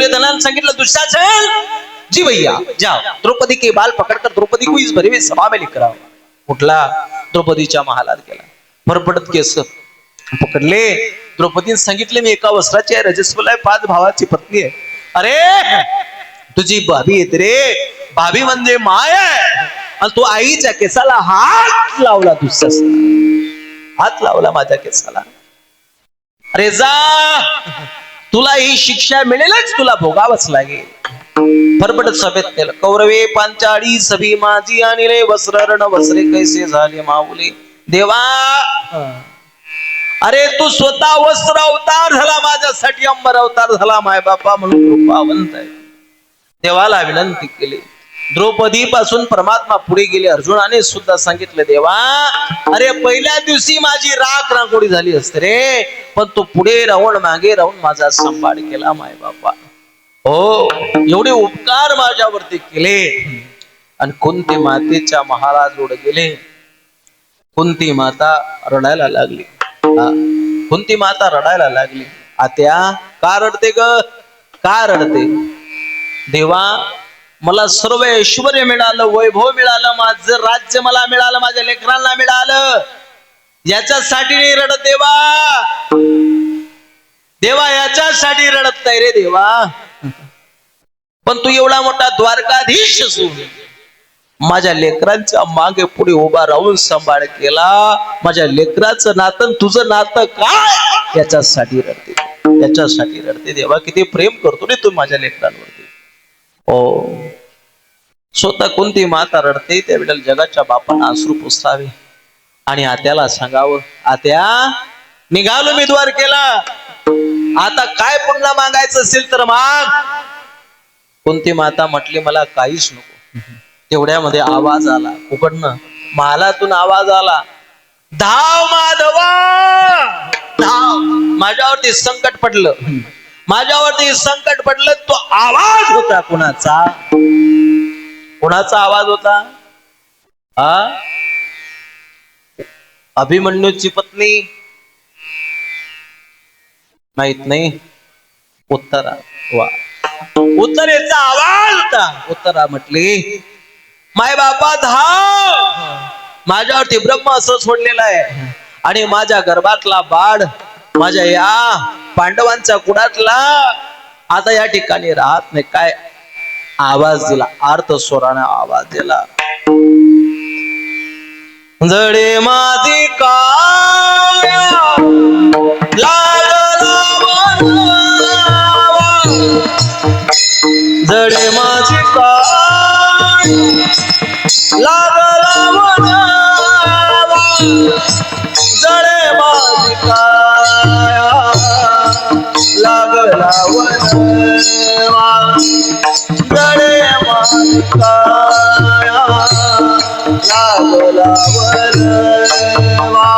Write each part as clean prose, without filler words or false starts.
दुर्योधनाने सांगितलं दुशासन जी भैया जाओ द्रौपदी के बाल पकडकर द्रौपदी को इस भरी हुई सभा में लेकर आओ. कुठला द्रौपदीच्या महालात गेला. फरफडत केस पकडले. द्रौपदीने सांगितले मी एका वस्त्राची आहे, रजस्वल आहे, 5 भावाची पत्नी आहे. अरे तुझी भाभी येते रे. भाभी म्हणजे माय आहे. आणि तू आईच्या केसाला हात लावला. दुःशासन हात लावला माझ्या केसाला. अरे जा तुला ही शिक्षा मिळेलच, तुला भोगावंच लागेल. फरफडत सभेत केलं. कौरवे पांचाळी सभी माझी आणले वस्त्र रण वस्त्रे कैसे झाले माऊले. देवा अरे तू स्वतः वस्त्र अवतार झाला माझ्यासाठी, अंबर अवतार झाला माय बापा म्हणून कृपावंत आहे. देवाला विनंती केली. द्रौपदी पासून परमात्मा पुढे गेले. अर्जुनाने सुद्धा सांगितलं देवा अरे पहिल्या दिवशी माझी राख रांगोळी झाली असते रे, पण तू पुढे राहून मागे राहून माझा सांभाळ केला माय बापा. हो एवढे उपकार माझ्यावरती केले. आणि कुंती मातेच्या महाराजोड गेले. कुंती माता रडायला लागली. कुंती माता रडायला लागली. आत्या का रडते ग, का रडते. देवा मला सर्व ऐश्वर्य मिळालं, वैभव मिळालं, माझं राज्य मला मिळालं, माझ्या लेकरांना मिळालं, याच्यासाठी नाही रडत देवा. देवा याच्यासाठी रडत नाही रे देवा. पण तू एवढा मोठा द्वारकाधीश असून माझ्या लेकरांच्या मागे पुढे उभा राहून सांभाळ केला. माझ्या लेकराचं नातं तुझं नातं काय याच्यासाठी रडते, याच्यासाठी रडते. देवा किती प्रेम करतो रे तू माझ्या लेकरांवरती. हो स्वतः कोणती माता रडते त्यावेळेला जगाच्या बापांना अश्रू पुसावे आणि आत्याला सांगावं आत्या निघालो मी द्वारकेला, आता काय पुन्हा मागायचं असेल तर माग. कोणती माता म्हटली मला काहीच नको. तेवढ्यामध्ये आवाज आला उकडनं, महालातून आवाज आला, धाव माधवा धाव. माझ्यावरती संकट पडलं, माझ्यावरती संकट पडलं. तो आवाज होता कुणाचा, कुणाचा आवाज होता. अभिमन्यूची पत्नी माहित नाही, उत्तरा. वा उत्तरेचा आवाज होता. उत्तरा म्हटली माय बापा धाव, माझ्यावरती ब्रह्म असं सोडलेलं आहे आणि माझ्या गर्भातला बाळ माझ्या या पांडवांच्या कुडातला आता या ठिकाणी राहत नाही. काय आवाज दिला, अर्थ स्वराने आवाज दिला, जडे माझी काया लागला म्हणावा, जडे माझी काया लागला म्हणावा, जडे माझी काया लागला वनवा, जडे माझी काया लागला वनवा,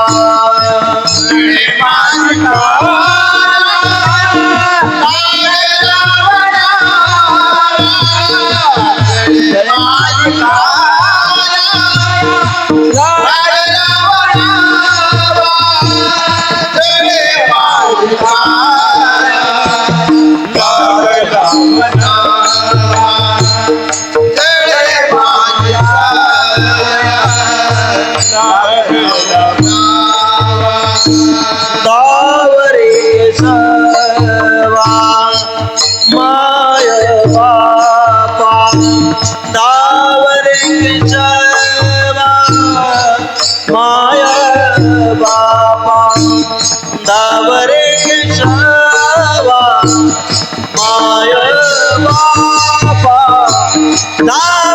जडे माझी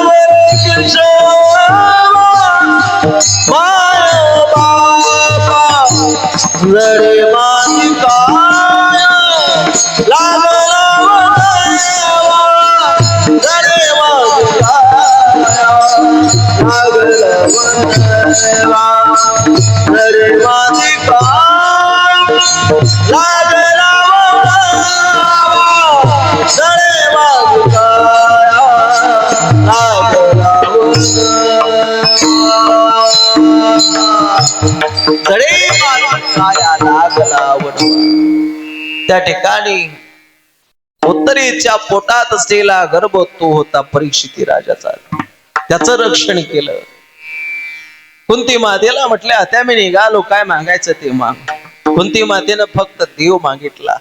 काया त्या ठिकाणी उत्तरेच्या पोटात असलेला गर्भ तो होता परीक्षिती राजाचा. त्याचं रक्षण केलं. कुंती मातेला म्हटल्या, आता मी निघालो, काय मागायचं ते माग. कुंती मातेनं फक्त देव मागितला.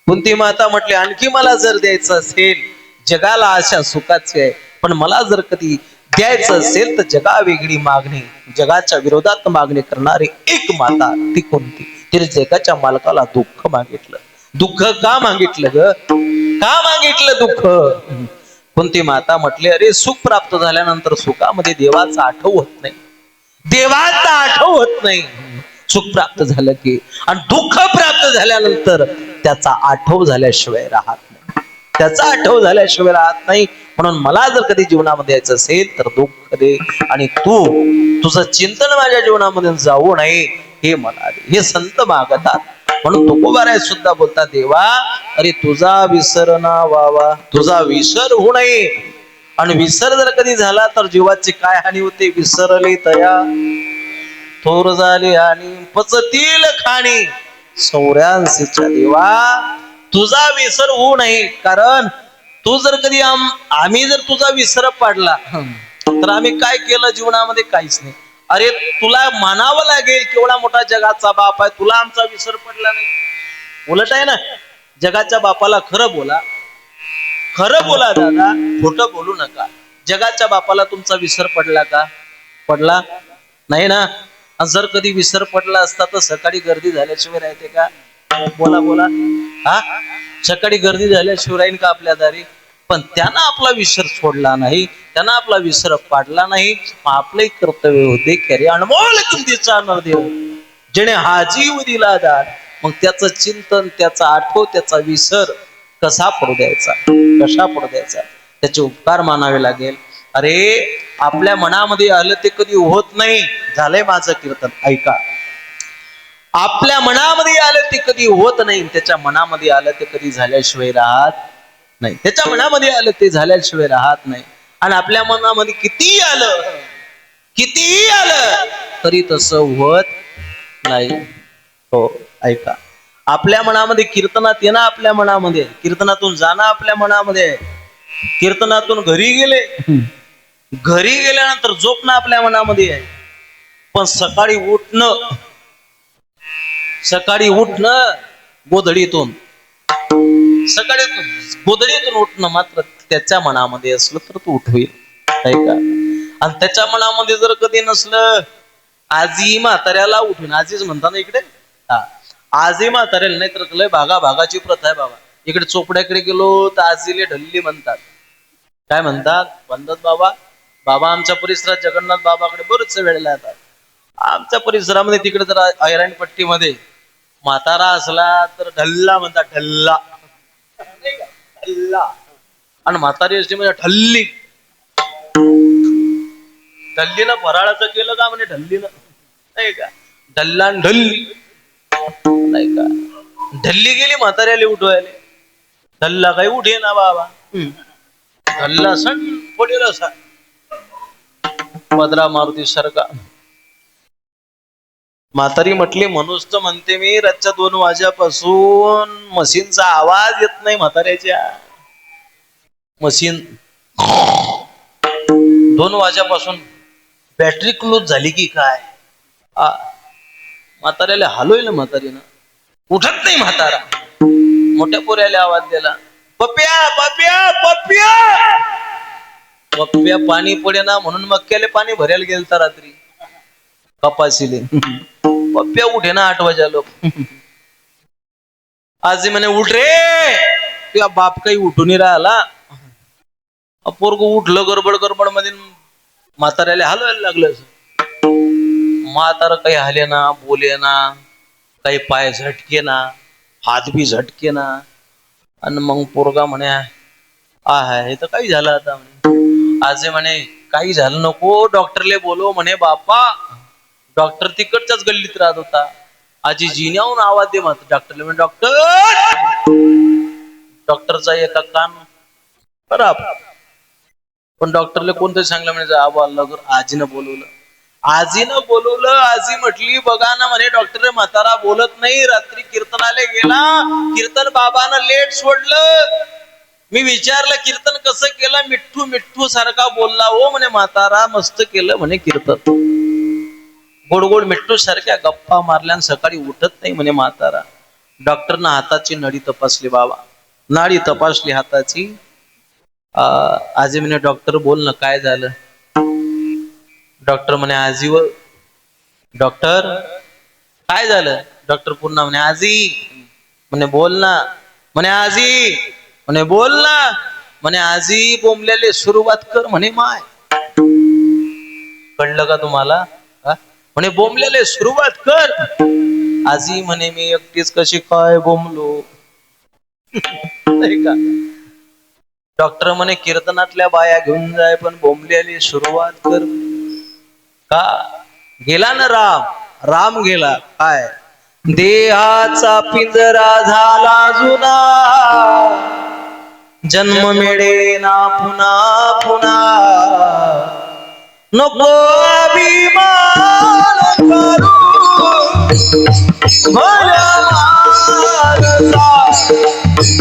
कुंती माता म्हटली, आणखी मला जर द्यायचं असेल, जगाला आशा सुखाची आहे, पण मला जर कधी द्यायचं असेल तर जगा वेगळी मागणी, जगाच्या विरोधात मागणी करणारी एक माता ती कोणती. तिने जगाच्या मालकाला दुःख मागितलं. दुःख का मागितलं ग? का मागितलं दुःख? कुंती माता म्हटले, अरे सुख प्राप्त झाल्यानंतर सुखामध्ये देवाचा आठव होत नाही, देवाचा आठव होत नाही. सुख प्राप्त झालं की, आणि दुःख प्राप्त झाल्यानंतर त्याचा आठव झाल्याशिवाय राहत नाही, त्याचा आठव झाल्याशिवाय राहत नाही. म्हणून मला जर कधी जीवनामध्ये यायचं असेल तर दुःख दे, आणि तू तुझं चिंतन माझ्या जीवनामध्ये जाऊ नये हे मला दे. हे संत मागतात. म्हणून तुकोबाराय सुद्धा बोलतात, देवा अरे तुझा विसर ना व्हावा, तुझा विसर होऊ नये. आणि विसर जर कधी झाला तर जीवाची काय हानी होते. विसरले तया थोर झाले आणि पचतील खाणी. 84च्या देवा तुझा विसर होऊ नये. कारण तू जर कधी आम्ही जर तुझा विसर पाडला तर आम्ही काय केलं जीवनामध्ये? काहीच नाही. अरे तुला मानावं लागेल, केवढा मोठा जगाचा बाप आहे, तुला आमचा विसर पडला नाही. उलट आहे ना, जगाच्या बापाला खरं बोला, खरं बोला दादा, खोटं बोलू नका. जगाच्या बापाला तुमचा विसर पडला का? पडला नाही ना. जर कधी विसर पडला असता तर सकाळी गर्दी झाल्याशिवाय राहते का? बोला बोला. हा, सकाळी गर्दी झाल्याशिवाय राहील का आपल्या दारी? पण त्यानं आपला विसर सोडला नाही, त्यानं आपला विसर पाडला नाही. आपले कर्तव्य होते खरे अनमोल किमतीचा नरदेव जेणे हा जीव दिला दान. मग त्याचं चिंतन, त्याचा आठव, त्याचा विसर कसा पडू द्यायचा, कसा पडू द्यायचा, त्याचे उपकार मानावे लागेल. अरे आपल्या मनामध्ये आलं ते कधी होत नाही. झालंय माझं कीर्तन, ऐका. आपल्या मनामध्ये आलं ते कधी होत नाही, त्याच्या मनामध्ये आलं ते कधी झाल्याशिवाय राहत नाही, त्याच्या मनामध्ये आलं ते झाल्याशिवाय राहत नाही. आणि आपल्या मनामध्ये कितीही आलं, कितीही आलं तरी तसं होत नाही. हो ऐका, आपल्या मनामध्ये कीर्तनात येणं, आपल्या मनामध्ये कीर्तनातून जाणं, आपल्या मनामध्ये कीर्तनातून घरी गेले, घरी गेल्यानंतर झोपणं आपल्या मनामध्ये आहे. पण सकाळी उठणं, सकाळी उठणं गोधडीतून, सकाळी गोधडीतून उठणं मात्र त्याच्या मनामध्ये असलं तर तो उठवेल. ऐका, आणि त्याच्या मनामध्ये जर कधी नसलं, आजी म्हाताऱ्याला उठून, आजीच म्हणतात ना इकडे, हा आजी म्हाताऱ्याला, नाही तर लय भागा भागाची प्रथा आहे बाबा. इकडे चोपड्याकडे गेलो तर आजीले ढल्ली म्हणतात. काय म्हणतात? म्हणतात बाबा, बाबा आमच्या परिसरात जगन्नाथ बाबाकडे बरेच वेळेला येतात. आमच्या परिसरामध्ये तिकडे तर ऐरणपट्टीमध्ये म्हातारा असला तर ढल्ला म्हणतात, ढल्ला ढल्ला. आणि म्हातारी असते म्हणजे ढल्ली. ढल्लीनं फराळाचं केलं का म्हणे ढल्लीनं, नाही का? ढल्ला ढल्ली, नाही का? ढल्ली गेली म्हाताऱ्याला उठवायला, ढल्ला काही उठे ना बाबा. ढल्ला सण पडेल असा पदरा मारुती सारखा. म्हातारी म्हटली, म्हणूच तर म्हणते मी, रातच्या 2 वाजल्यापासून मशीनचा आवाज येत नाही म्हाताऱ्याच्या. मशीन 2 वाजल्यापासून बॅटरी क्लोज झाली की काय? म्हाताऱ्याला हलवलं, म्हातारीनं उठत नाही म्हातारा. मोठ्या पोऱ्याला आवाज दिला, पप्प्या पप्प्या पप्प्या. पप्प्या पाणी पडे ना म्हणून मक्याले पाणी भरायला गेलता रात्री कपाशीले. पप्प्या उठे ना 8 वाजालो. आजी म्हणे, उठ रे, तुझा बाप काही उठून राहिला. पोरग उठलं गडबड गडबड मध्ये, म्हाताऱ्याला हलवायला लागलं. म्हातारा काही हले ना, बोले ना, काही पाय झटके ना, हात बी झटके ना. आणि मग पोरगा म्हणे, हे तर काही झालं आता म्हणे. आजी म्हणे, काही झालं नको, डॉक्टरले बोलव म्हणे. बापा डॉक्टर तिकडच्याच गल्लीत राहत होता. आजी जिन्याहून आवाज दे म्हणतो डॉक्टरला. म्हणजे डॉक्टर, डॉक्टरचा एका कान खराब. पण डॉक्टरला कोणतरी सांगलं म्हणजे आबा लगर. आजीनं बोलवलं. आजीनं बोलवलं. आजी म्हटली बघा ना म्हणे डॉक्टर म्हातारा बोलत नाही, रात्री कीर्तनाला गेला, कीर्तन बाबानं लेट सोडलं. मी विचारलं कीर्तन कसं केलं, मिठ्ठू मिठ्ठू सारखा बोलला हो म्हणे म्हातारा, मस्त केलं म्हणे कीर्तन, गोड गोड मिठ्ठू सारख्या गप्पा मारल्या, सकाळी उठत नाही म्हणे म्हातारा. डॉक्टरनं हाताची नळी तपासली बाबा, नाडी तपासली हाताची. आजी म्हणे डॉक्टर बोल ना काय झालं. डॉक्टर म्हणे आजीवर, डॉक्टर काय झालं. डॉक्टर पुन्हा म्हणे आजी, म्हणे बोल ना, म्हणे आजी, म्हणे बोल ना, म्हणे आजी बोंबलेले सुरुवात कर म्हणे माय. कळलं का तुम्हाला. म्हणे बोंबलेले सुरुवात कर. आजी म्हणे मी एकटीच कशी काय बोंबलो. नाही का. डॉक्टर म्हणे कीर्तनातल्या बाया घेऊन जाय पण बोंबलेली सुरुवात कर. का गेला ना राम, राम गेला. काय देहाचा पिंजरा झाला जुना, जन्म मिळे ना पुन्हा पुन्हा, नको अभिमान करू भल्या मानसा,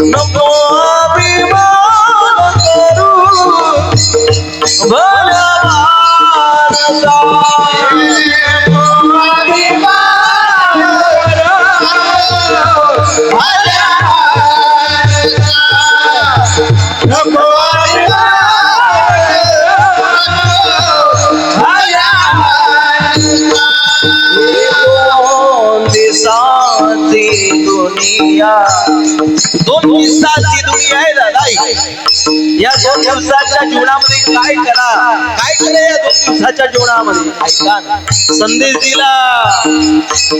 नको अभिमान करू भल्या मानसा, नको दुनिया, दोन दिवसाची दुनिया आहे दादा. या 2 दिवसाच्या जीवनामध्ये काय करा, काय करा या 2 दिवसाच्या जीवनामध्ये. ऐका ना संदेश दिला.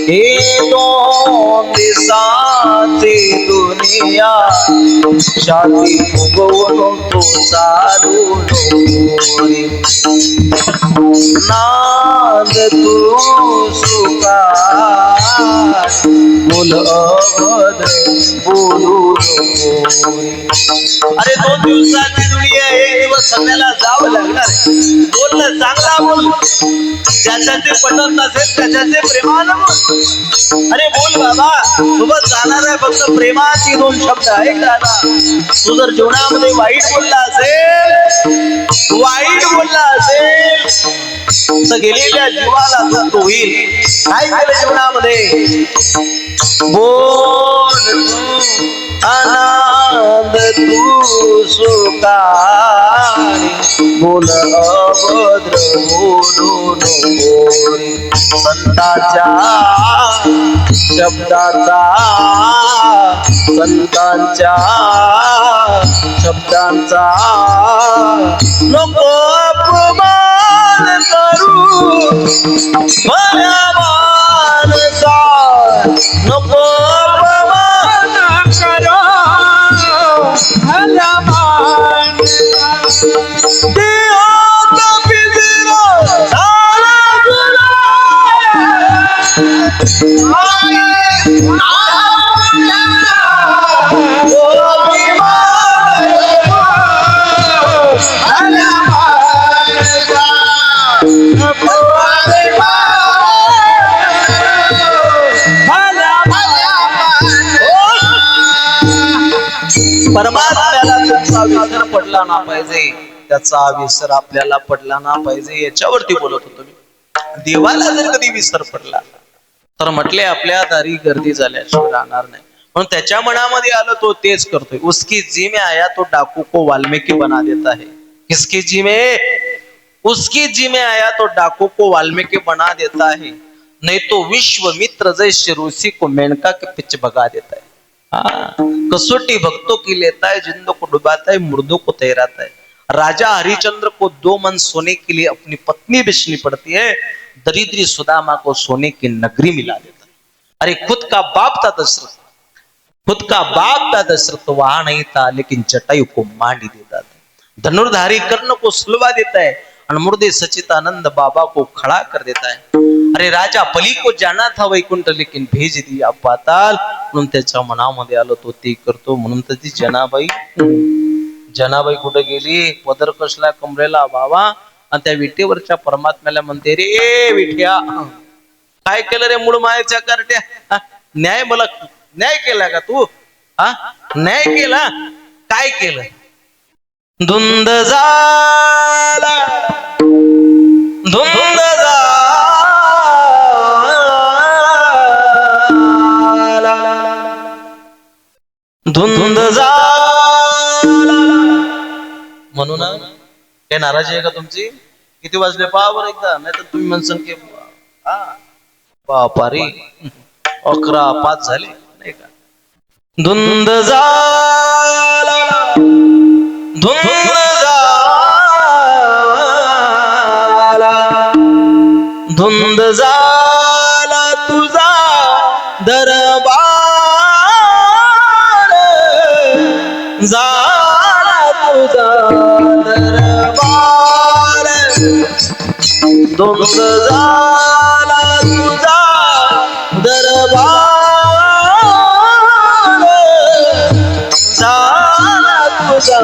हे 2 दिवसाची दुनिया, शांती उगवून तो चालू नाद तू सुका बोल अवध बोलू नको. अरे 2 दिवसाची दुनिया, एक दिवस सगळ्याला जावं लागणार. बोलणं चांगला बोल, ज्याच्याचे पटत नसेल त्याच्याचे प्रेमानं बोल. अरे बोल बाबा, सोबत जाणार आहे फक्त प्रेमाची 2 शब्द आहेत दादा. तू जर जीवनामध्ये वाईट बोलला असेल, वाईट बोलला असेल तर गेलेल्या जीवाला दुःख होईल. काय केलं जीवनामध्ये. बोल आनंद तू सुखारी, बोल अभद्र बोलू नको. संतांच्या शब्दाचा, संतांच्या शब्दांचा नको अपमान करू भल्या मानसा, नको अपमान करू भल्या मानसा. देहाचा पिंजरा झाला जुना, परमात्म्याला त्याचा विसर पडला ना पाहिजे, त्याचा विसर आपल्याला पडला ना पाहिजे, याच्यावरती बोलत होतो मी. देवाला जर कधी विसर पडला तर म्हटले आपल्या दारी गर्दी झाल्याशिवाय राहणार नाही. म्हणून त्याच्या मनामध्ये आलं तो तेच करतोय. उसकी जी में आया तो डाकू को वाल्मीकि बना देता है. किसकी जी में, उसकी जी में आया तो डाकू को वाल्मीकि बना देता है, नहीं तो विश्वमित्र जैसे ऋषि को मेनका के पीछे भगा देता है. कसोटी भक्तों की लेता है, जिंदों को डुबाता है, मुर्दों को तैराता है. राजा हरिचंद्र को 2 मन सोने के लिए अपनी पत्नी बेचनी पड़ती है, दरिद्री सुदामा को सोने की नगरी मिला देता है. अरे खुद का बाप था दशरथ, खुद का बाप था दशरथ, वहां नहीं था लेकिन जटायु को मांडी देता था. धनुर्धारी कर्ण को सुलवा देता है और मुर्दे सचितानंद बाबा को खड़ा कर देता है. अरे राजा बली को जाना था वैकुंठ लेकिन भेज दिया पाताल. म्हणून त्याच्या मनामध्ये आलो तो ते करतो. म्हणून तर ती जनाबाई, जनाबाई कुठे गेली, पदर कसला कमरेला बाबा, आणि त्या विटेवरच्या परमात्म्याला म्हणते, रे विठ्या, काय केलं रे मूळ मायेच्या कार्ट्या? न्याय मला न्याय केला का तू? न्याय केला? काय केलं? धुंद झाला, धुंद झाला, धुंद झाला. म्हणून काय नाराजी आहे का तुमची? किती वाजले पहा बरं एकदा, नाही तर तुम्ही म्हणसान की बापारी 11:05 झाले, नाही का? धुंद झाला, धुंद झाला, धुंद झाला तुझा दरबार, झाला तुझा दरबार, धुंद झाला तुझा दरबार, झाला तुझा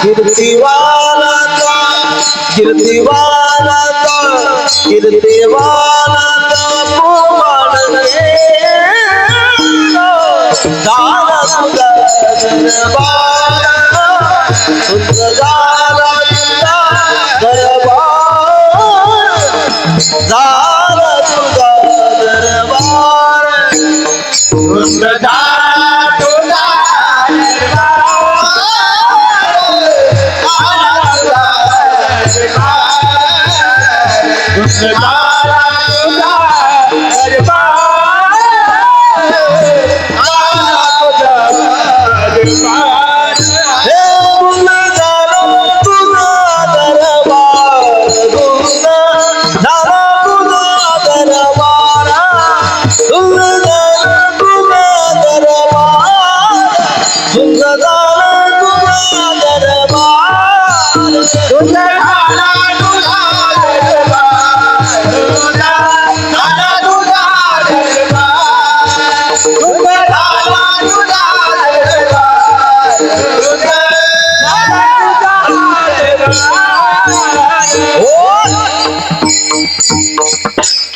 कीर्तिवाला कीर्तिवाला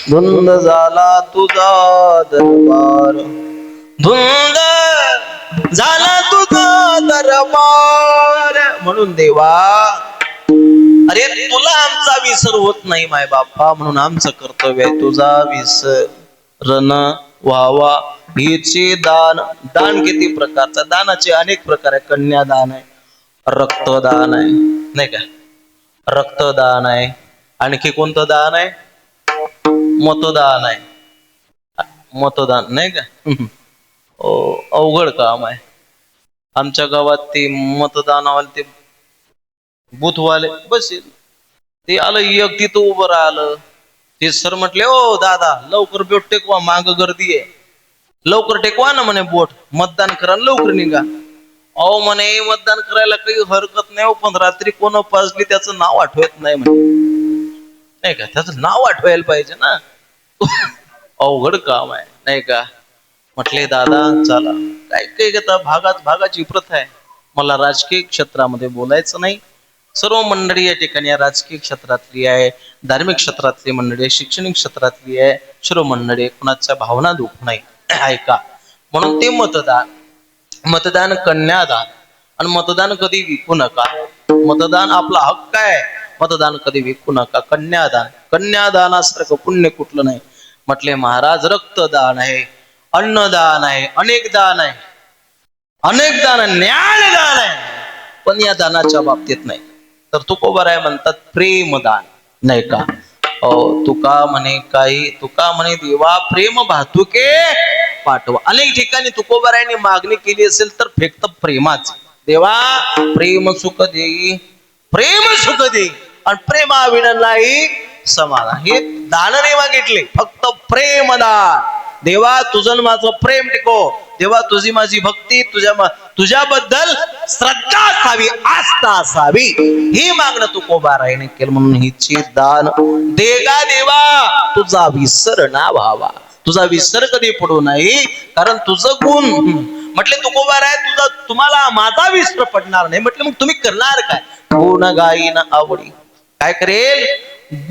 धुंद झाला तुझा दरबार, धुंद झाला तुझा दरबार. म्हणून देवा, अरे तुला आमचा विसर होत नाही माय बापा, म्हणून आमचं कर्तव्य आहे तुझा विसरण व्हावा. हिचे दान, दान किती प्रकारचा? दानाचे अनेक प्रकार आहे. कन्यादान आहे, रक्तदान आहे, नाही का? रक्तदान आहे. आणखी कोणतं दान आहे? मतदान आहे. मतदान नाही का? अवघड काम आहे. आमच्या गावात ते मतदानावाले, ते बुथवाले बस ते आलं, एक तिथं उभं राहिलं. ते सर म्हटले, ओ दादा लवकर बोट टेकवा, माग गर्दी आहे, लवकर टेकवा ना म्हणे बोट, मतदान करा लवकर निघा. अहो म्हणे मतदान करायला काही हरकत नाही, पण रात्री कोण पाजली त्याचं नाव आठवत नाही म्हणे, नाही का? त्याचं नाव आठवायला पाहिजे ना. अवघड काम आहे, नाही का? म्हटले दादा चला, काय काय घेता, भागाची प्रथा आहे. मला राजकीय क्षेत्रामध्ये बोलायचं नाही. सर्व मंडळी या ठिकाणी या राजकीय क्षेत्रातली आहे, धार्मिक क्षेत्रातली मंडळी आहे, शैक्षणिक क्षेत्रातली आहे, सर्व मंडळी, कुणाच्या भावना दुख नाही ऐका. म्हणून ते मतदान कन्यादान, आणि मतदान कधी विकू नका. मतदान आपला हक्क आहे. मतदान कधी विकू नका. कन्यादान, कन्यादानासारखं पुण्य कुठलं नाही. म्हटले महाराज रक्तदान आहे, अन्नदान आहे, अनेक दान आहे, अनेक दान, ज्ञानदान आहे, पण या दानाच्या बाबतीत नाही. तर तुकोबाराय म्हणतात प्रेमदान, नाही का? तुका म्हणे काही, तुका म्हणे देवा प्रेम भातुके पाठवा. अनेक ठिकाणी तुकोबारायांनी मागणी केली असेल तर फक्त प्रेमाच. देवा प्रेम सुख देई, प्रेम सुख देई, आणि प्रेमाविना नाही समाधान. हे दान नाही मागितले, फक्त प्रेमदान. देवा तुझं माझं प्रेम टिको, देवा तुझी माझी भक्ती, तुझ्याबद्दल श्रद्धा असावी, आस्था असावी, ही मागणं तुकोबारायाने केलं. म्हणून हिची दान देगा देवा तुझा विसर ना व्हावा. तुझा विसर कधी पडू नाही, कारण तुझं गुण. म्हटले तुकोबाराय तुझा, तुम्हाला माझा विसर पडणार नाही. म्हटले मग तुम्ही करणार काय? गुण गाईन आवडी. काय करेल?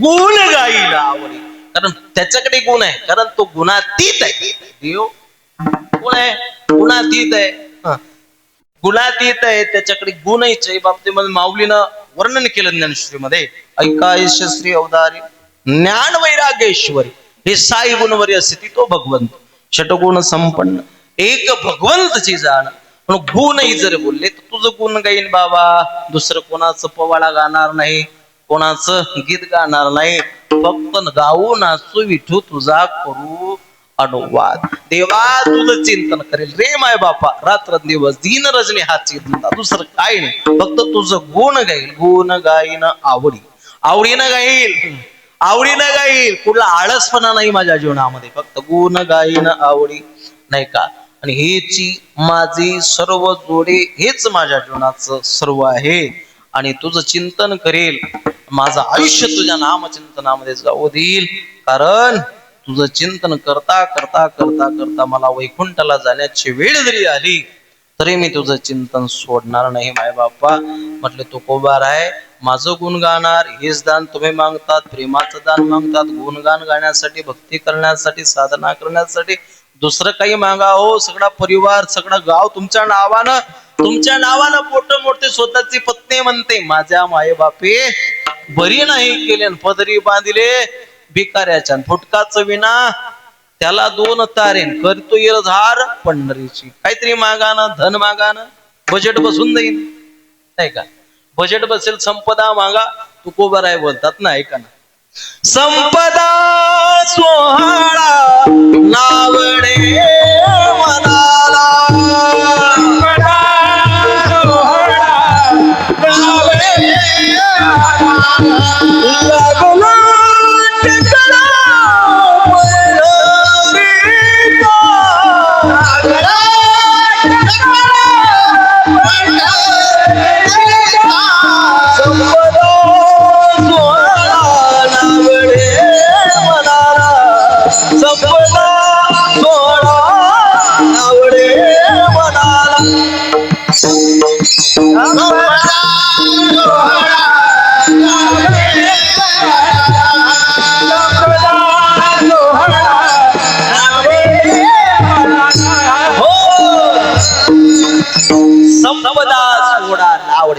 गुण गाईन आवडी. कारण त्याच्याकडे गुण आहे, कारण तो गुणातीत आहे. देव कोण आहे? गुणातीत आहे, गुणातीत आहे, त्याच्याकडे गुणच आहे. बाबतीमध्ये माऊलीनं वर्णन केलं ज्ञानश्रीमध्ये. ऐका यशस्वी अवतारी ज्ञान वैराग्येश्वरी, हे साई गुणवरी असते तो भगवंत, षटगुण संपन्न एक भगवंतची जाण. म्हणून गुणही जर बोलले तर तुझं गुण गाईन बाबा, दुसरं कोणाचं पवाडा गाणार नाही, कोणाचं गीत गाणार नाही, फक्त गाऊ नाचू विठू तुझा करू अनुवाद. देवा तुझं चिंतन करेल रे माय बापा, रात्र दिवस दिन रजनी हा चिंता, दुसरं काय नाही, फक्त तुझं गुण गाईल. गुण गाईन आवडी, आवडीनं गाईल, आवडीनं गाईल. कुठला आळसपणा नाही माझ्या जीवनामध्ये, फक्त गुण गाईन आवडी, नाही का? आणि हेची माझी सर्व जोडे, हेच माझ्या जीवनाचं सर्व आहे. आणि तुझं चिंतन करेल, माझं आयुष्य तुझ्या नामचिंतनामध्ये जाऊ देईल. कारण तुझं चिंतन करता करता करता करता मला वैकुंठाला जाण्याची वेळ जरी आली तरी मी तुझं चिंतन सोडणार नाही माय बापा. म्हटले तुकोबाराय माझं गुण गाणार, हेच दान तुम्ही मागतात, प्रेमाचं दान मागतात, गुणगान गाण्यासाठी, भक्ती करण्यासाठी, साधना करण्यासाठी. दुसरं काही मागा हो, सगळा परिवार, सगळं गाव तुमच्या नावानं पोट मोठे. स्वतःची पत्नी म्हणते माझ्या माये बापे बरी नाही केले, पदरी बांधिले भिकाऱ्याच्या, फुटकाचं विना त्याला 2 तारेन, करतो येरधार पंढरीची. काहीतरी मागाना, धन मागाना, बजेट बसून जाईल, नाही का? बजेट बसेल, संपदा मागा. तुकोबाराय बोलतात ना, ऐका ना. संपदा सोहळा नावडे मनाला, संपदा सोहळा नावडे लागला टिकला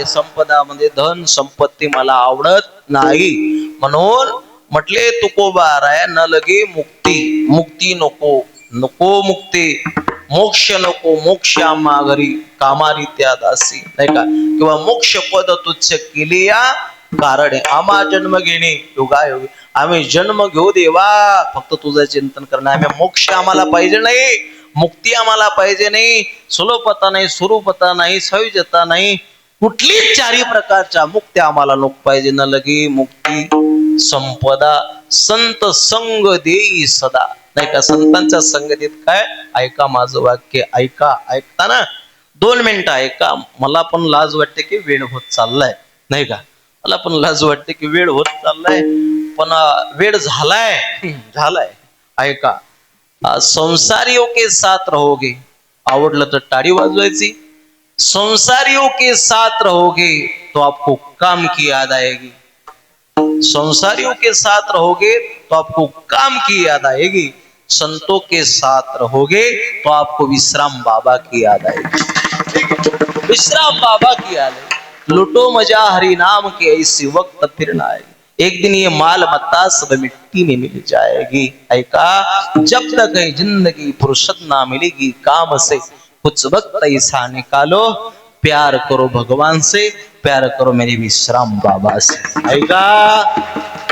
संपदा म्हणजे धन संपत्ती मला आवडत नाही. म्हणून म्हटले तुकोबाराय न लगे मुक्ती, मुक्ती नको, नको मुक्ती, मोक्ष नको, मोक्ष आम्हा घरी कामारी त्या दासी, नाही का? किंवा मोक्ष पद तुच्छ केली या कारण आम्हा जन्म घेणे योगायोगी. आम्ही जन्म घेऊ देवा, फक्त तुझं चिंतन करणं. आम्ही मोक्ष आम्हाला पाहिजे नाही, मुक्ती आम्हाला पाहिजे नाही, सुलोपता नाही, स्वरूपता नाही, सयुजता नाही, कुठलीच 4 प्रकारच्या मुक्ती आम्हाला नको पाहिजे. न लगे मुक्ती संपदा संत संग देई सदा, नाही का? संतांच्या संगतीत काय? ऐका माझं वाक्य, ऐका. ऐकताना 2 मिनिटं ऐका. मला पण लाज वाटते की वेळ होत चाललाय, नाही का? मला पण लाज वाटते की वेळ होत चाललाय, पण वेळ झालाय. ऐका. संसारियों के साथ रहोगे, आवडलं तर टाळी वाजवायची. संसारियों के साथ रहोगे तो आपको काम की याद आएगी. संसारियों के साथ रहोगे तो आपको काम की याद आएगी. संतों के साथ रहोगे तो आपको विश्राम बाबा की याद आएगी. विश्राम बाबा की याद आएगी. लुटो मजा हरि नाम के ऐसी वक्त फिर ना आए, एक दिन ये माल मत्ता सब मिट्टी में मिल जाएगी। ऐका, जब तक है जिंदगी फुर्सत ना मिलेगी काम से, कुछ वक्त ऐसा निकालो, प्यार करो भगवान से, प्यार करो मेरे विश्राम बाबा से। ऐका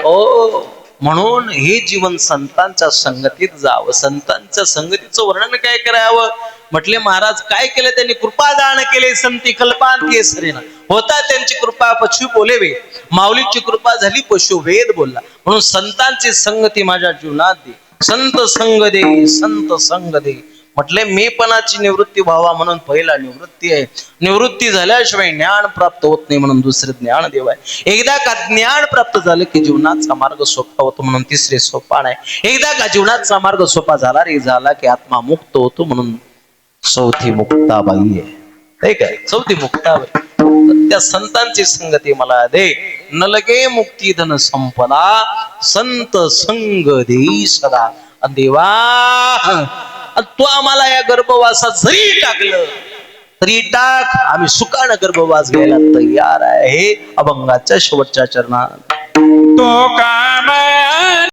ओ, म्हणून हे जीवन संतांच्या संगतीत जावं। संतांच्या संगतीचं वर्णन काय करावं म्हटले, महाराज काय केलं त्यांनी, कृपादान केले संती कल्पांत केसरीनं, होता त्यांची कृपा पशु बोलेवे, माऊलीची कृपा झाली पशु वेद बोलला। म्हणून संतांची संगती माझ्या जीवनात दे, संत संग दे, संत संग दे। म्हटले मीपणाची निवृत्ती व्हावा म्हणून पहिला निवृत्ती आहे, निवृत्ती झाल्याशिवाय ज्ञान प्राप्त होत नाही म्हणून दुसरे ज्ञान देव आहे। एकदा का ज्ञान प्राप्त झालं की जीवनाचा मार्ग सोपा होतो म्हणून तिसरे सोपान आहे। एकदा का जीवनाचा मार्ग सोपा झाला रे झाला की आत्मा मुक्त होतो म्हणून चौथी मुक्ताबाई आहे काय, चौथी मुक्ताबाई। त्या संतांची संगती मला दे, न लगे मुक्ती धन संपदा, संत संग दे सदा। देवा तू आम्हाला या गर्भवासात जरी टाकलं तरी टाक, आम्ही सुखानं गर्भवास घ्यायला तयार आहे। अभंगाच्या शेवटच्या चरणात तो का